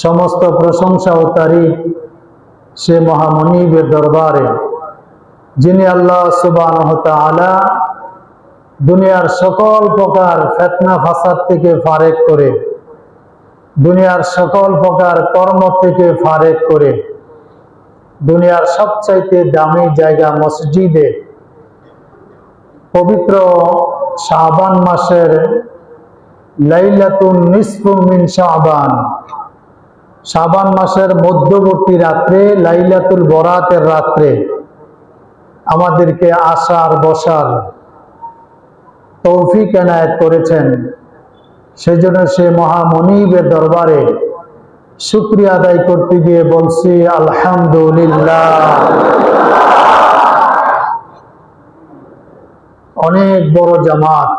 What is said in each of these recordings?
সমস্ত প্রশংসা ও তারিফ সে মহামনিবের দরবারে, যিনি আল্লাহ সুবহানাহু ওয়া তাআলা দুনিয়ার সকল প্রকার ফিতনা ফাসাদ থেকে ফারেক করে, দুনিয়ার সকল প্রকার কর্ম থেকে ফারেক করে, দুনিয়ার সবচাইতে দামি জায়গা মসজিদে পবিত্র শাবান মাসের লাইলাতুন নিসফু মিন শাবান, শাবান মাসের মধ্যবর্তী রাত্রে, লাইলাতুল বরাতের রাত্রে আমাদেরকে আসার বসার তৌফিক এনায়েত করেছেন। সেজন্য সে মহামনিবের দরবারে শুকরিয়া আদায় করতে গিয়ে বলছি আলহামদুলিল্লাহ। অনেক বড় জামাত,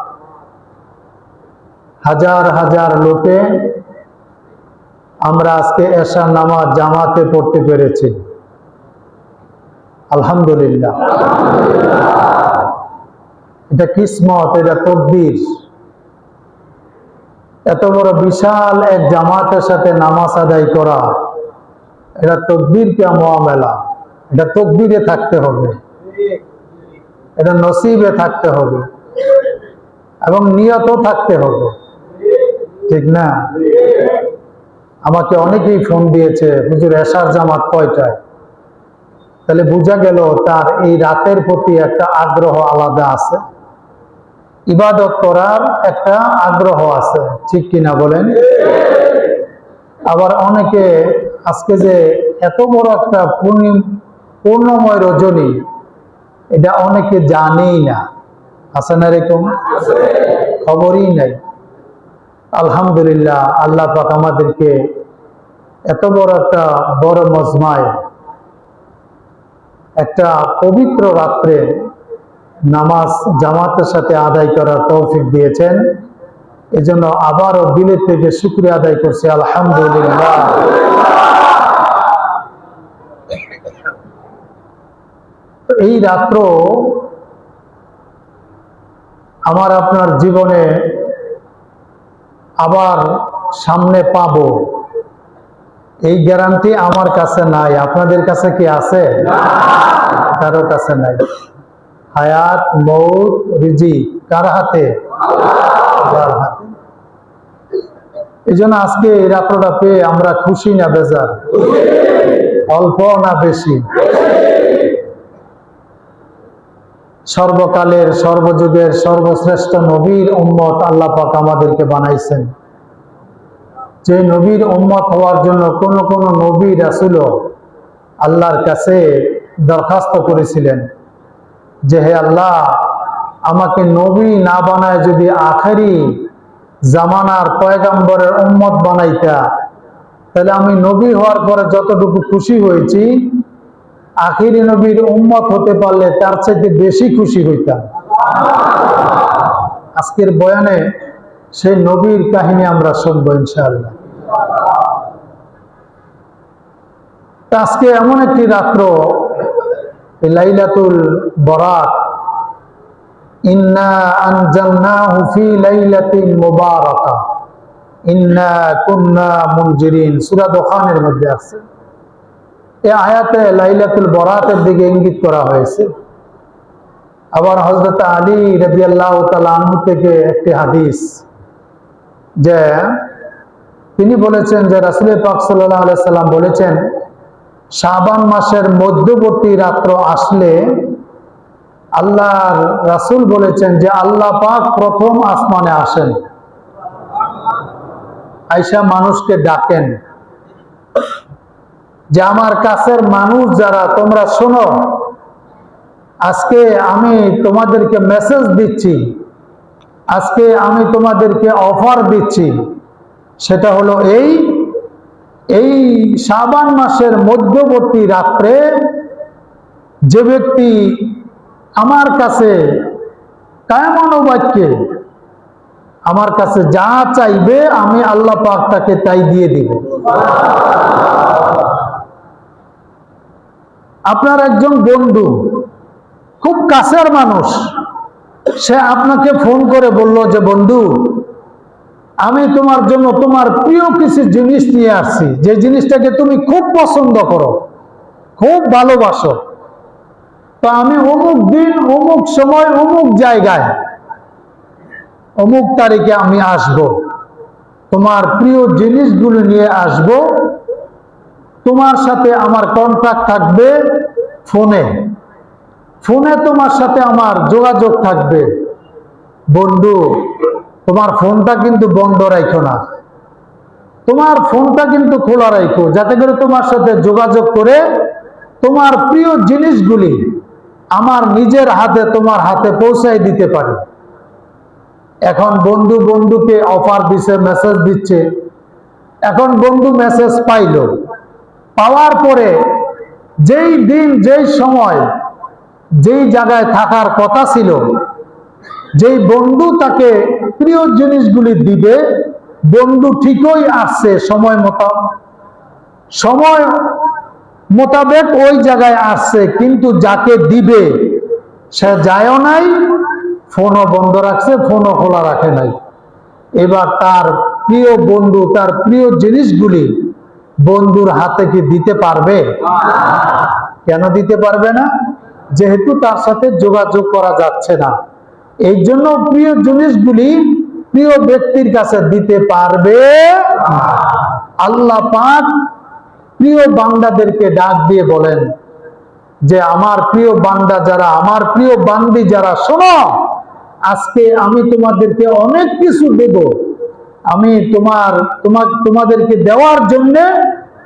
হাজার হাজার লোকে আমরা আজকে এশার নামাজ জামাতে পড়তে পেরেছি, আলহামদুলিল্লাহ। এটা কিসমত, এটা তকদির। এত বড় বিশাল এক জামাতের সাথে নামাজ আদায় করা, এটা তকদির কে মুআমেলা, এটা তকদিরে থাকতে হবে, এটা নসিবে থাকতে হবে এবং নিয়তও থাকতে হবে, ঠিক না? আমাকে অনেকেই ফোন দিয়েছে, হুজুর এশার জামাত কয়টায়? তাহলে বোঝা গেল তার এই রাতের প্রতি একটা আগ্রহ আলাদা আছে, ইবাদত করার একটা আগ্রহ আছে, ঠিক কিনা বলেন? আবার অনেকে আজকে যে এত বড় একটা পূর্ণময় রজনী, এটা অনেকে জানেই না, আছে না এরকম? খবরই নাই। আলহামদুলিল্লাহ, আল্লাহ পাক আমাদেরকে এত বড় একটা বড় মজমায় একটা পবিত্র রাত্রে নামাজ জামাতের সাথে আদায় করার তৌফিক দিয়েছেন। এজন্য আবারও দিলের থেকে শুকরিয়া আদায় করছি, আলহামদুলিল্লাহ। এই রাত্র আমার আপনার জীবনে আবার সামনে পাবো, এই গ্যারান্টি আমার কাছে নাই। আপনাদের কাছে কি আছে? কারো কাছে নাই। হায়াত, মৌত, রিজিক কার হাতে? আল্লাহর হাতে। এই জন্য আজকে এই রাত্রটা পেয়ে আমরা খুশি না বেজার? অল্প না বেশি? সর্বকালের সর্বযুগের সর্বশ্রেষ্ঠ নবীর উম্মত আল্লাহ পাক আমাদেরকে বানাইছেন। যে নবীর উম্মত হওয়ার জন্য কোন কোন নবী রাসূল আল্লাহর কাছে দরখাস্ত করেছিলেন যে, হে আল্লাহ, আমাকে নবী না বানায় যদি আখেরি জামানার পয়গম্বরের উম্মত বানাইতা, তাহলে আমি নবী হওয়ার পরে যতটুকু খুশি হয়েছি, আখিরি নবীর উম্মত হতে পারলে তার চাইতে বেশি খুশি হইতাম। আজকের বয়ানে সেই নবীর কাহিনী আমরা শুনবো ইনশাআল্লাহ। আজকে এমন একটি রাত্র, লাইলাতুল বরাত, ইন্না আনজালনাহু ফি লাইলাতিন মুবারাকা ইন্না কুন্না মুনজিরিন, সূরা দুখানের মধ্যে আছে। এই আয়াতে লাইলাতুল বরাতের দিকে ইঙ্গিত করা হয়েছে। আবার হযরত আলী রাদিয়াল্লাহু তাআলা আনহু থেকে একটি হাদিস, যে তিনি বলেছেন যে রাসূল পাক সাল্লাল্লাহু আলাইহি সাল্লাম বলেছেন, শাবান মাসের মধ্যবর্তী রাত্র আসলে আল্লাহর রাসূল বলেছেন যে আল্লাহ পাক প্রথম আসমানে আসেন, আয়েশা মানুষকে ডাকেন যে আমার কাছের মানুষ যারা, তোমরা শোনো, আজকে আমি তোমাদেরকে মেসেজ দিচ্ছি, আজকে আমি তোমাদেরকে অফার দিচ্ছি। সেটা হলো এই শাবান মাসের মধ্যবর্তী রাত্রে যে ব্যক্তি আমার কাছে কায়মানুবাক্যে আমার কাছে যা চাইবে, আমি আল্লাহ পাক তাকে তাই দিয়ে দিব। আপনার একজন বন্ধু, খুব কাছের মানুষ, সে আপনাকে ফোন করে বলল যে বন্ধু, আমি তোমার জন্য তোমার প্রিয় কিছু জিনিস নিয়ে আসছি, যে জিনিসটাকে তুমি খুব পছন্দ করো, খুব ভালোবাসো। তো আমি অমুক দিন, অমুক সময়, অমুক জায়গায়, অমুক তারিখে আমি আসব, তোমার প্রিয় জিনিসগুলো নিয়ে আসব। তোমার সাথে আমার কন্ট্যাক্ট থাকবে ফোনে, ফোনে তোমার সাথে আমার যোগাযোগ থাকবে। বন্ধু, তোমার ফোনটা কিন্তু বন্ধ রাখো না, তোমার ফোনটা কিন্তু খোলা রাখো, যাতে করে তোমার সাথে যোগাযোগ করে তোমার প্রিয় জিনিসগুলি আমার নিজের হাতে তোমার হাতে পৌঁছাই দিতে পারি। এখন বন্ধু বন্ধুকে অফার দিচ্ছে, মেসেজ দিচ্ছে। এখন বন্ধু মেসেজ পাইল, পাওয়ার পরে যেই দিন, যেই সময়, যেই জায়গায় থাকার কথা ছিল, যেই বন্ধু তাকে প্রিয় জিনিসগুলি দিবে, বন্ধু ঠিকই আসছে সময় মোতাবেক ওই জায়গায় আসছে, কিন্তু যাকে দিবে সে যায়ও নাই, ফোনও বন্ধ রাখছে, ফোনও খোলা রাখে নাই। এবার তার প্রিয় বন্ধু তার প্রিয় জিনিসগুলি বন্ধুর হাতে কি দিতে পারবে? কেন দিতে পারবে না? যেহেতু তার সাথে যোগাযোগ করা যাচ্ছে না। এই জন্য প্রিয় জিনিসগুলি প্রিয় ব্যক্তির কাছে দিতে পারবে। আল্লাহ পাক প্রিয় বান্দাদেরকে ডাক দিয়ে বলেন যে আমার প্রিয় বান্দা যারা, আমার প্রিয় বান্দি যারা, শোনো, আজকে আমি তোমাদেরকে অনেক কিছু দেব। আমি তোমাদেরকে দেওয়ার জন্য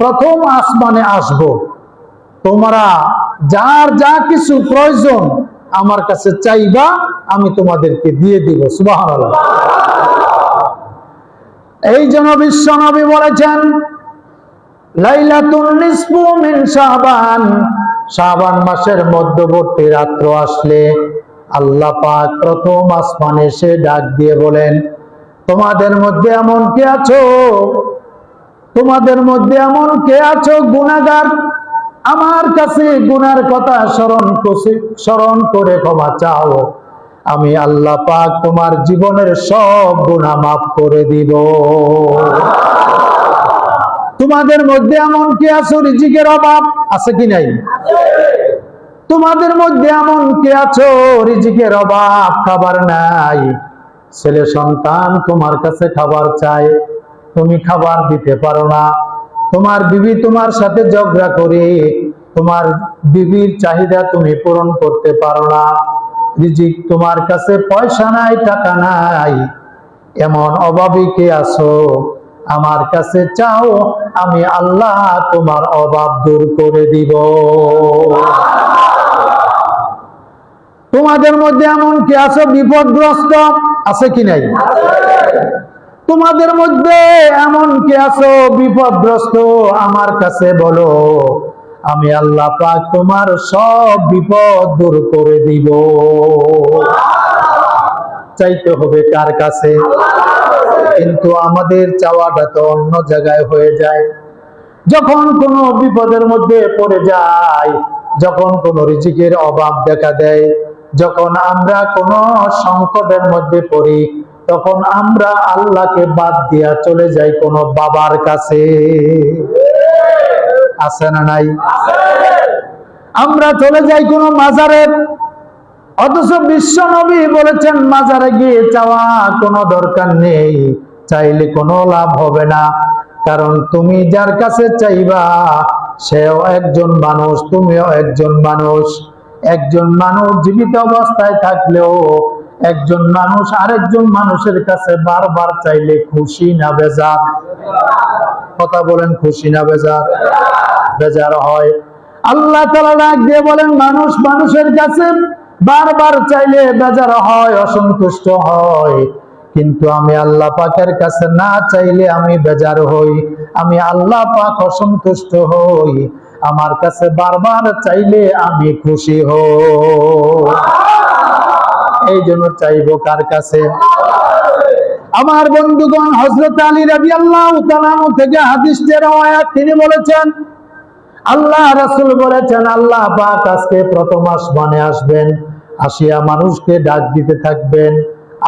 প্রথম আসমানে আসব। তোমরা যার যা কিছু প্রয়োজন আমার কাছে চাইবা, আমি তোমাদেরকে দিয়ে দিব। সুবহানাল্লাহ। এই জন্য বিশ্ব নবী বলেছেন, লাইলাতুন নিসফু মিন শাবান, শাবান মাসের মধ্যবর্তী রাত্র আসলে আল্লাহ পাক প্রথম আসমানে এসে ডাক দিয়ে বলেন, তোমাদের মধ্যে এমন কে আছো, তোমাদের মধ্যে এমন কে আছো গুনাহগার, আমার কাছে গুনার কথা স্মরণ করে ক্ষমা চাও, আমি আল্লাহ পাক তোমার জীবনের সব গুনাহ মাফ করে দিব। তোমাদের মধ্যে এমন কে আছো রিজিকের অভাব আছে কি নাই? তোমাদের মধ্যে এমন কে আছো রিজিকের অভাব, খাবার নাই, ছেলে সন্তান তোমার কাছে খাবার চায়, তুমি খাবার দিতে পারো না, তোমার বিবি তোমার সাথে ঝগড়া করে তোমার বিবির চাহিদা তুমি পূরণ করতে পারো না, রিজিক তোমার কাছে পয়সা নাই, টাকা নাই, এমন অভাবী কে আছো, আমার কাছে চাও, আমি আল্লাহ তোমার অভাব দূর করে দিব। তোমাদের মধ্যে এমন কে আছো বিপদগ্রস্ত আছে কি নাই? তোমাদের মধ্যে এমন কে আছো বিপদগ্রস্ত, আমার কাছে বলো, আমি আল্লাহ পাক তোমার সব বিপদ দূর করে দিব। চাইতে হবে কার কাছে? কিন্তু আমাদের চাওয়াটা তো অন্য জায়গায় হয়ে যায়। যখন কোনো বিপদের মধ্যে পড়ে যায়, যখন কোনো রিজিকের অভাব দেখা দেয়, যখন আমরা কোনো সংকটের মধ্যে পড়ি, তখন আমরা আল্লাহকে বাদ দিয়া চলে যাই কোনো বাবার কাছে। আছে না নাই? আমরা চলে যাই কোনো মাজারে, অথচ বিশ্ব নবী বলেছেন মাজারে গিয়ে চাওয়া কোনো দরকার নেই, চাইলে কোনো লাভ হবে না। কারণ তুমি যার কাছে চাইবা সেও একজন মানুষ, তুমিও একজন মানুষ। একজন মানুষ জীবিত অবস্থায় থাকলেও একজন মানুষ আরেকজন মানুষের কাছে বারবার চাইলে খুশি না বেজার? কথা বলেন, খুশি না বেজার? বেজার হয়। আল্লাহ তাআলা ডাক দিয়ে বলেন, মানুষ মানুষের কাছে বারবার চাইলে বেজার হয়, অসন্তুষ্ট হয়, কিন্তু আমি আল্লাহ পাকের কাছে না চাইলে আমি বেজার হই, আমি আল্লাহ পাক অসন্তুষ্ট হই, আমার কাছে বারবার চাইলে আমি খুশি হই। এই জন্য চাইবো কার কাছে? আমার বন্ধুগণ, হযরত আলী রাদিয়াল্লাহু তাআলা থেকে হাদিসের রওয়ায়াত, তিনি বলেছেন, আল্লাহ রাসূল বলেছেন, আল্লাহ পাক আজকে প্রথম আসমানে আসবেন, আসিয়া মানুষকে ডাক দিতে থাকবেন।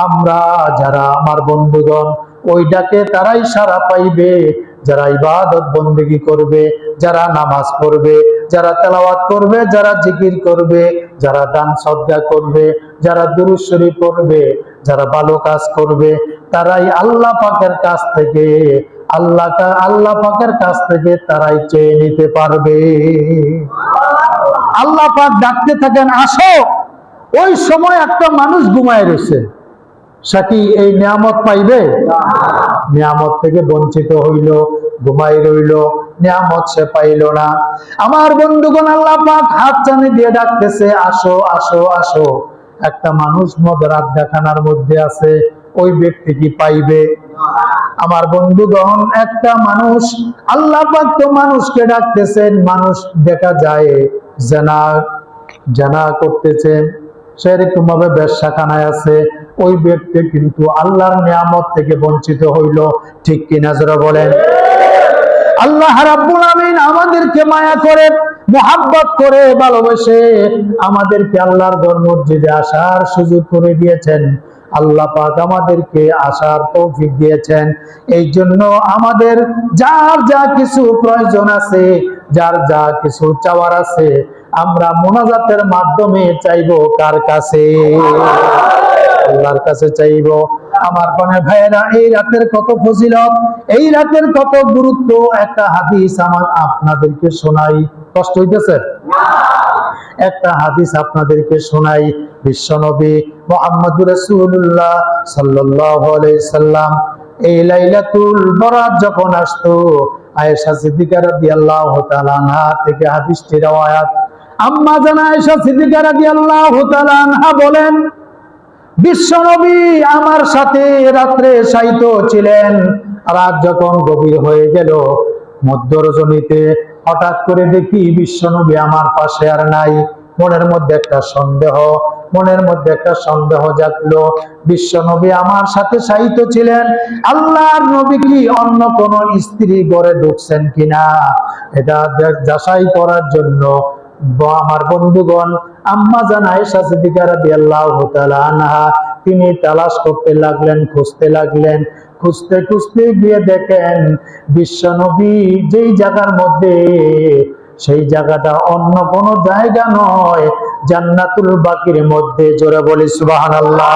আমরা যারা, আমার বন্ধুগণ, ওই ডাকে তারাই সাড়া পাইবে যারা ইবাদত বন্দেগী করবে, যারা নামাজ পড়বে, যারা তেলাওয়াত করবে, যারা জিকির করবে, যারা দান সদকা করবে, যারা দুরূদ শরীফ পড়বে, যারা ভালো কাজ করবে, তারাই আল্লাহ পাকের কাছ থেকে আল্লাহ পাকের কাছ থেকে তারাই চেয়ে নিতে পারবে। আল্লাহ পাক ডাকতে থাকেন, আসো। ওই সময় একটা মানুষ ঘুমায় রয়েছে, সে কি এই নিয়ামত পাইবে? নিয়ামত থেকে বঞ্চিত হইল, ঘুমাই রইল, নিয়ামত সে পাইল না। আমার বন্ধুগণ, আল্লাহ পাক হাত টানে দিয়ে ডাকতেছে, আসো আসো আসো। একটা মানুষ মদরাত দেখানোর মধ্যে আছে, ওই ব্যক্তি কি পাইবে? আমার বন্ধুগণ, একটা মানুষ, আল্লাহ পাক তো মানুষকে ডাকতেছেন, মানুষ দেখা যায় জানা করতেছে, সেরকম ভাবে বেশ্যাখানায় আছে, ওই ব্যক্তি কিন্তু আল্লাহর নিয়ামত থেকে বঞ্চিত হইল। ঠিক কিনা জোরে বলেন? আল্লাহ রাব্বুল আমিন আমাদেরকে মায়া করে, মুহাব্বত করে, ভালোবেসে আমাদেরকে আল্লাহর ঘর মসজিদে আসার সুযোগ করে দিয়েছেন। আল্লাহ পাক আমাদেরকে আসার তৌফিক দিয়েছেন। এই জন্য আমাদের যার যা কিছু প্রয়োজন আছে, যার যা কিছু চাওয়ার আছে, আমরা মোনাজাতের মাধ্যমে চাইবো কার কাছে? আল্লাহর কাছে চাইবো। আমার বনে ভাইয়েরা, এই রাতের কত ফজিলত, এই রাতের কত গুরুত্ব, একটা হাদিস আমার আপনাদেরকে শোনাই। কষ্ট হইতেছে? একটা হাদিস আপনাদেরকে শোনাই। বিশ্বনবী মুহাম্মদুর রাসূলুল্লাহ সাল্লাল্লাহু আলাইহি সাল্লাম এই লাইলাতুল বরাত যখন আসতো, আয়েশা সিদ্দিকা রাদিয়াল্লাহু তাআলা আনহা থেকে হাদিসটি রওয়ায়াত। আম্মা জান আয়েশা সিদ্দিকা রাদিয়াল্লাহু তাআলা আনহা বলেন, বিশ্বনবী আমার সাথে রাত্রে শায়িত ছিলেন। রাত যখন গভীর হয়ে গেল, মধ্য রজনীতে হঠাৎ করে দেখি বিশ্বনবী আমার পাশে আর নাই। মনের মধ্যে একটা সন্দেহ জাগলো। বিশ্বনবী আমার সাথে শায়িত ছিলেন, আল্লাহর নবী কি অন্য কোন স্ত্রী ঘরে ঢুকছেন কিনা, এটা যাচাই করার জন্য আমার বন্ধুগণ, আম্মা জান আয়েশা সিদ্দিকা রাদিয়াল্লাহু তাআলা আনহা তিনি তালাশ করতে লাগলেন, খুঁজতে লাগলেন। খুঁজতে খুঁজতে গিয়ে দেখেন বিশ্বনবী যেই জায়গার মধ্যে, সেই জায়গাটা অন্য কোন জায়গা নয়, জান্নাতুল বাকির মধ্যে। জোরে বলি সুবহানাল্লাহ।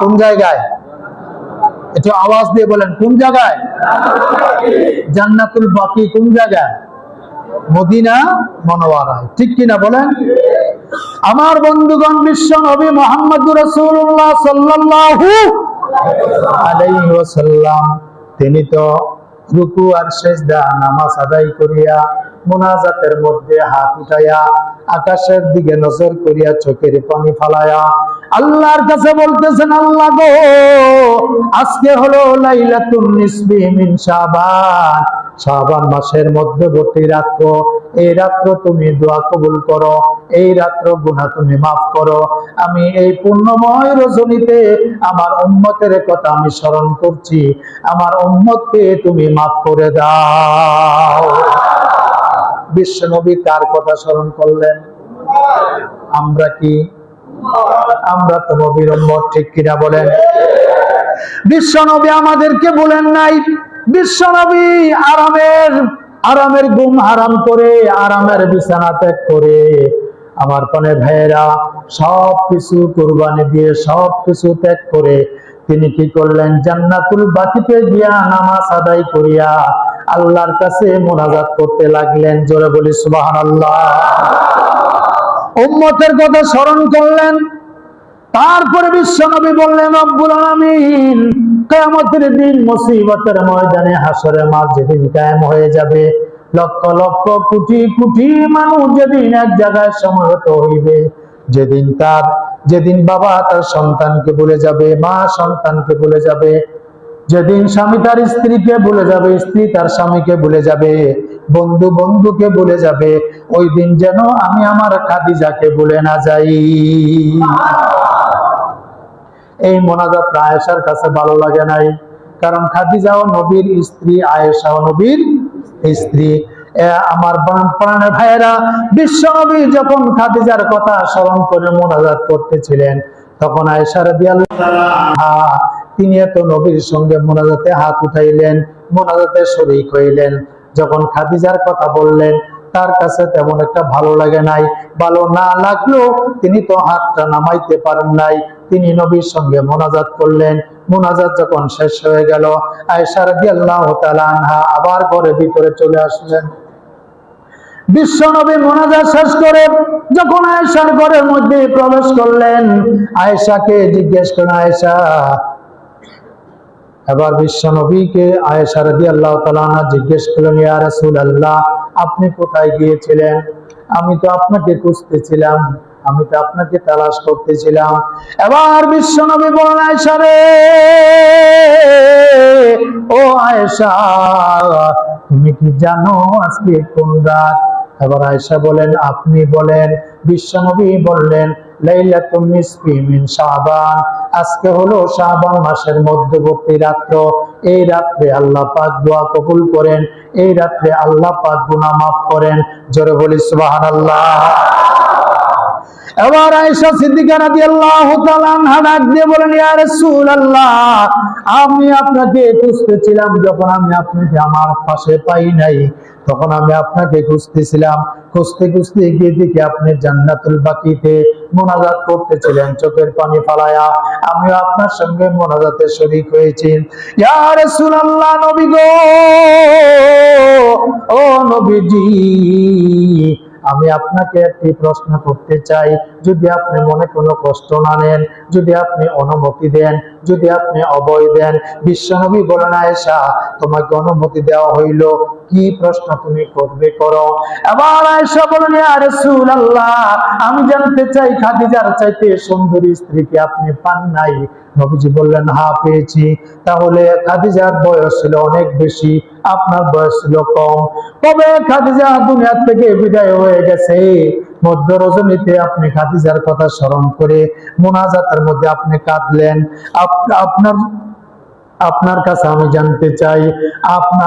কোন জায়গায়? একটু আওয়াজ দিয়ে বলেন, কোন জায়গায়? জান্নাতুল বাকি কোন জায়গায়? মদিনা মুনাওয়ারায়। ঠিক কিনা বলেন? আমার বন্ধুগণ, বিশ্ব নবী মুহাম্মদুর রাসূলুল্লাহ সাল্লাল্লাহু আলাইহি ওয়াসাল্লাম তিনি তো রুকু আর সিজদা নামাজ আদায় করিয়া মুনাজাতের মধ্যে হাত উঠাইয়া আকাশের দিকে নজর করিয়া চোখের পানি ফালায়া আল্লাহর কাছে বলতেছেন, আল্লাহ গো, আজকে হলো লাইলাতুন নিসফি মিন শাবান, শাবান মাসের মধ্যবর্তী রাত্র। এই রাত্র তুমি দোয়া কবুল করো, এই রাত্র গুনাহ তুমি মাফ করো। আমি এই পুণ্যময় রজনীতে আমার উম্মতের কথা আমি স্মরণ করছি, আমার উম্মতকে তুমি মাফ করে দাও। বিশ্বনবী কার কথা স্মরণ করলেন? আমরা কি? আমরা তো নবীর উম্মত। ঠিক কিনা বলেন? বিশ্বনবী আমাদেরকে বলেন নাই, বিশ্বনবী আরামের ঘুম হারাম করে, আরামের বিছানা ত্যাগ করে, আমার কোনে ভাইয়েরা, সবকিছু কুরবানি দিয়ে, সবকিছু ত্যাগ করে তিনি কি করলেন? জান্নাতুল বাকিতে গিয়া নামাজ আদায় করিয়া আল্লাহর কাছে মুনাজাত করতে লাগলেন। জোরে বলি সুবহানাল্লাহ। উম্মতের কথা স্মরণ করলেন। তারপরে বিশ্বনবী বললেন, রব্বুল আলামিন, কিয়ামতের দিন মুসিবতের ময়দানে হাসরের মাঠ যেদিন কায়েম হয়ে যাবে, লক্ষ লক্ষ কোটি কোটি মানুষ যেদিন এক জায়গায় সমবেত হইবে, যেদিন বাবা তার সন্তানকে ভুলে যাবে, মা সন্তানকে ভুলে যাবে, যেদিন স্বামী তার স্ত্রীকে ভুলে যাবে, স্ত্রী তার স্বামীকে ভুলে যাবে, বন্ধু বন্ধুকে ভুলে যাবে, ওই দিন যেন আমি আমার খাদিজাকে ভুলে না যাই। এই মোনাজাত আয়েশার কাছে ভালো লাগে নাই, কারণ খাদিজাও নবীর স্ত্রী, আয়েশাও নবীর স্ত্রী। আমার প্রাণের ভাইয়েরা, বিশ্বনবী যখন খাদিজার কথা স্মরণ করে মোনাজাত করতেছিলেন, তখন আয়েশা রাদিয়াল্লাহু আনহা তিনি এত নবীর সঙ্গে মোনাজাতে হাত উঠাইলেন, মোনাজাতে শরীক হইলেন। যখন খাদিজার কথা বললেন, তার কাছে তেমন একটা ভালো লাগে নাই। ভালো না লাগলো, তিনি তো হাতটা নামাইতে পারেন নাই। তিনি নবীর সঙ্গে মোনাজাত করলেন। মোনাজাত যখন শেষ হয়ে গেল, আয়েশা রাদিয়াল্লাহু তাআলা আনহা আবার ঘরের ভিতরে চলে আসলেন। বিশ্ব নবী মোনাজাত শেষ করে যখন আয়েশার ঘরের মধ্যে প্রবেশ করলেন, আয়েশাকে জিজ্ঞেস করেন, আয়েশা, এবার বিশ্ব নবীকে আয়েশা রাদিয়াল্লাহু তাআলা আনহা জিজ্ঞেস করলেন, ইয়া রাসূলুল্লাহ, আপনি কোথায় গিয়েছিলেন? আমি তো আপনাকে খুঁজতেছিলাম, আমি তো আপনাকে তালাশ করতেছিলাম। এবার বিশ্ব নবী বলেন, আয়েশা রে, ও আয়েশা, তুমি কি জানো আজকে কোন রাত? এবার আয়েশা বলেন, আপনি বলেন। বিশ্বনবী বললেন, লাইলাতুন নিসফি মিন শাবান, আজকে হলো শাবান মাসের মধ্যবর্তী রাত্র। এই রাত্রে আল্লাহ পাক দোয়া কবুল করেন, এই রাত্রে আল্লাহ পাক গুনাহ মাফ করেন। জোরে বলি সুবহানাল্লাহ। এবার আয়েশা সিদ্দিকা রাদিয়াল্লাহু তাআলা আনহা ডাক দিয়ে বলেন, ইয়া রাসূলুল্লাহ, আমি আপনাকে খুঁজতেছিলাম, যখন আমি আপনাকে আমার পাশে পাই নাই, তখন আমি আপনাকে খুঁজতেছিলাম। খুঁজতে খুঁজতে গিয়ে দেখি আপনি জান্নাতুল বাকিতে মোনাজাত করতেছিলেন চোখের পানি ফালায়া। আমিও আপনার সঙ্গে মোনাজাতে শরীক হয়েছি। ইয়া রাসূলুল্লাহ, নবী গো, ও নবীজি, আমি আপনাকে একটি প্রশ্ন করতে চাই, যদি আপনি মনে কোনো কষ্ট না নেন, যদি আপনি অনুমতি দেন, যদি আপনি অভয় দেন। বিশ্বনবী বলেন, আয়েশা, তোমাকে অনুমতি দেওয়া হইল, কি প্রশ্ন তুমি করবে করো। এবার আয়েশা বলেন, ইয়া রাসূলুল্লাহ, আমি জানতে চাই খাদিজার চাইতে সুন্দরী স্ত্রী কি আপনি পান নাই? নবীজি বললেন, হ্যাঁ পেয়েছি। তাহলে খাদিজার বয়স ছিল অনেক বেশি, আপনার বয়স ছিল কম। তবে খাদিজা দুনিয়া থেকে বিদায় হয়ে গেছে। মধ্য রজনীতে আপনি খাদিজার কথা স্মরণ করে মুনাজাতের মধ্যে আপনি কাঁদলেন। আপনার কাছে আমি জানতে চাই,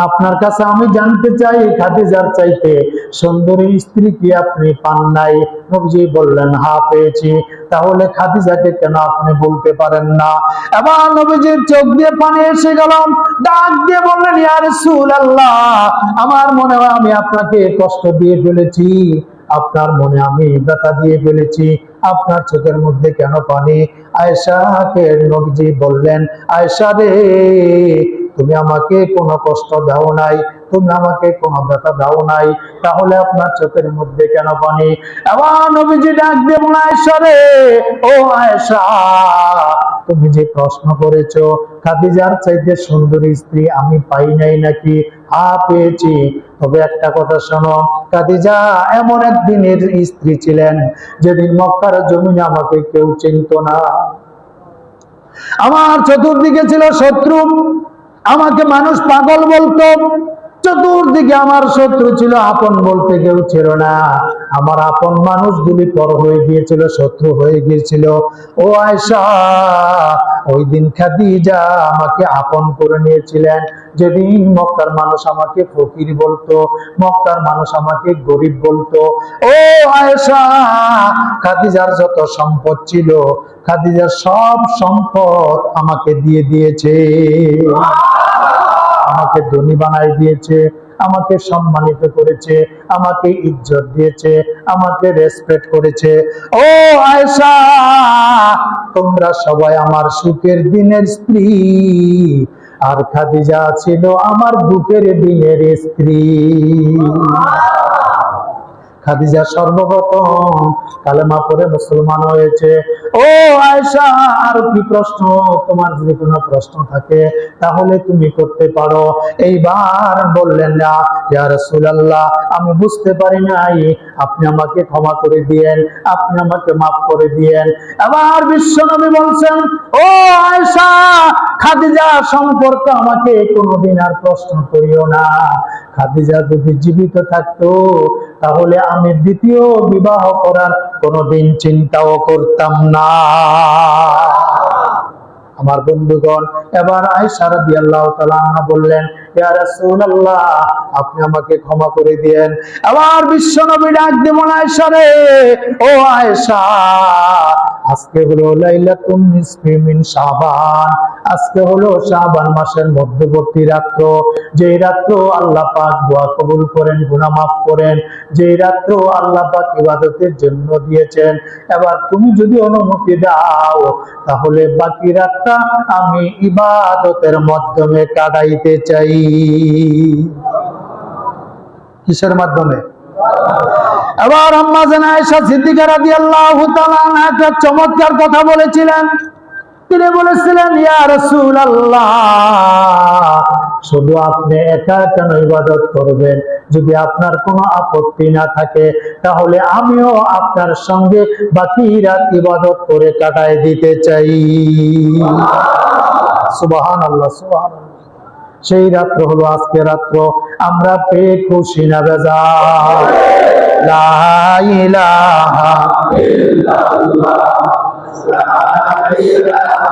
আপনার কাছে আমি জানতে চাই, খাদিজার চাইতে সুন্দরী স্ত্রী কি আপনি পান নাই? নবীজি বললেন, হ্যাঁ পেয়েছি। তাহলে খাদিজাকে কেন আপনি বলতে পারেন না? এবার নবীজির চোখ দিয়ে পানি এসে গেল, ডাক দিয়ে বললেন, ইয়া রাসূলুল্লাহ, আমার মনে হয় আমি আপনাকে কষ্ট দিয়ে ফেলেছি, আপনার মনে আমি ব্যথা দিয়ে ফেলেছি, আপনার চোখের মধ্যে কেন পানি? আয়েশাকে নবীজি বললেন, আয়েশা রে, তুমি আমাকে কোনো কষ্ট দাও নাই, তুমি আমাকে কোনো ব্যথা দাও নাই, তাহলে আপনার চোখের মধ্যে কেন পানি? এবার নবীজি ডাক দিয়ে বলেন, আয়েশা রে, ও আয়েশা, তুমি যে প্রশ্ন করেছো খাদিজার চাইতে সুন্দরী স্ত্রী আমি পাই নাই নাকি? হ্যাঁ পেয়েছি। তবে একটা কথা শোনো, খাদিজা এমন একদিনের স্ত্রী ছিলেন যেদিন মক্কার জমিনে আমাকে কেউ চিনত না। আমার চতুর্দিকে ছিল শত্রু, আমাকে মানুষ পাগল বলতো। চতুর্দিকে আমার শত্রু ছিল, আপন বলতে কেউ ছিল না। আমার আপন মানুষগুলি পর হয়ে গিয়েছিল, শত্রু হয়ে গিয়েছিল। ও আয়েশা, ওই দিন খাদিজা আমাকে আপন করে নিয়েছিলেন। যেদিন মক্কার মানুষ আমাকে ফকির বলতো, মক্কার মানুষ আমাকে গরিব বলতো। ও আয়েশা, খাদিজার যত সম্পদ ছিল, খাদিজার সব সম্পদ আমাকে দিয়ে দিয়েছে, আমাকে ধনী বানাই দিয়েছে, আমাকে সম্মানিত করেছে, আমাকে ইজ্জত দিয়েছে, আমাকে রেসপেক্ট করেছে। ও আয়েশা, তোমরা সবাই আমার সুখের দিনের স্ত্রী, আর খাদিজা ছিল আমার দুঃখের দিনের স্ত্রী। খাদিজা সর্বপ্রথম কালেমা পড়ে মুসলমান হয়েছে। ও আয়েশা, আর কি প্রশ্ন? তোমার যদি কোনো প্রশ্ন থাকে তাহলে তুমি করতে পারো। এইবার বললেন, না ইয়া রাসূলুল্লাহ, আমি বুঝতে পারি নাই, আপনি আমাকে ক্ষমা করে দিয়েন, আপনি আমাকে মাফ করে দিয়েন। আবার বিশ্বনবী বলছেন, ও আয়েশা, খাদিজা সম্পর্কে আমাকে কোনোদিন আর প্রশ্ন করিও না। খাদিজা যদি জীবিত থাকতো তাহলে আমি দ্বিতীয় বিবাহ করার কোনোদিন চিন্তাও করতাম না। আমার বন্ধুগণ, এবার আয়েশা রাদিয়াল্লাহু তাআলা আনহা বললেন, ইয়া রাসূলুল্লাহ, আপনি আমাকে ক্ষমা করে দিয়েন। আবার বিশ্বনবী ডাক দিয়ে বলেন, আয়েশা রে, ও আয়েশা, আজকে হলো লাইলাতুন নিসফি মিন শাবান, আজকে হলো শাবান মাসের মধ্যবর্তী রাত্র, যে রাত্র আল্লাহ পাক দোয়া কবুল করেন, গুনাহ মাফ করেন, যে রাত্র আল্লাহ পাক ইবাদতের জন্য দিয়েছেন। এবার তুমি যদি অনুমতি দাও তাহলে বাকি রাতটা আমি ইবাদতের মাধ্যমে কাটাইতে চাই। কিসের মাধ্যমে? এবার আম্মা জান আয়েশা সিদ্দিকা রাদিয়াল্লাহু তাআলা আনহা একটা চমৎকার কথা বলেছিলেন। তিনি বলেছিলেন, ইয়া রাসূলুল্লাহ, শুধু আপনি একা কেন ইবাদত করবেন? যদি আপনার কোনো আপত্তি না থাকে তাহলে আমিও আপনার সঙ্গে বাকি রাত ইবাদত করে কাটায় দিতে চাই। সুবহানাল্লাহ, সুবহানাল্লাহ। সেই রাত্র হলো আজকে রাত্র। আমরা পেয়ে খুশি না বেজার? লা ইলাহা ইল্লাল্লাহ, লা ইলাহা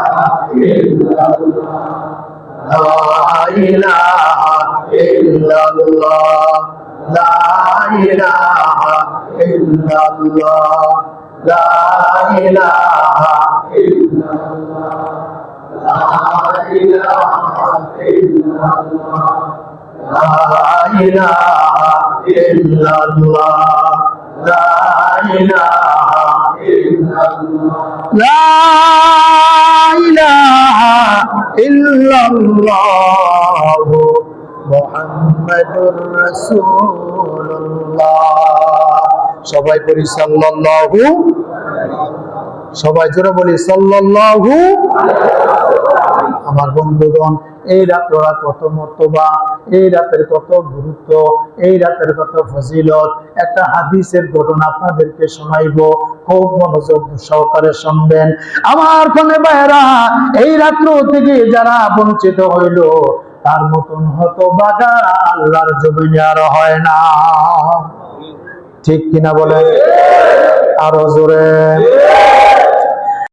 ইল্লাল্লাহ, লা ইলাহা ইল্লাল্লাহ, লা ইলাহা ইল্লাল্লাহ, লা ইলাহা ইল্লাল্লাহ, লা ইলাহা ইল্লাল্লাহ, লা ইলাহা ইল্লাল্লাহ, লা ইলাহা ইল্লাল্লাহ, লা ইলাহা ইল্লাল্লাহ, মুহাম্মাদুর রাসূলুল্লাহ। সবাই বলি সাল্লাল্লাহু, সবাই জোরে বলি সাল্লাল্লাহু। আমার বন্ধুগণ, এই রাতটা কত মর্তবা, এই রাতের কত গুরুত্ব, এই রাতের কত ফজিলত, একটা হাদিসের ঘটনা আপনাদেরকে শোনাইবো, খুব মনোযোগ সহকারে শুনবেন। আমার কোনে ভাইরা, এই রাত্র থেকে যারা বঞ্চিত হইল তার মতন হতভাগা আল্লাহর জমিনে আর হয় না। ঠিক কিনা বলেন? আরো জোরে।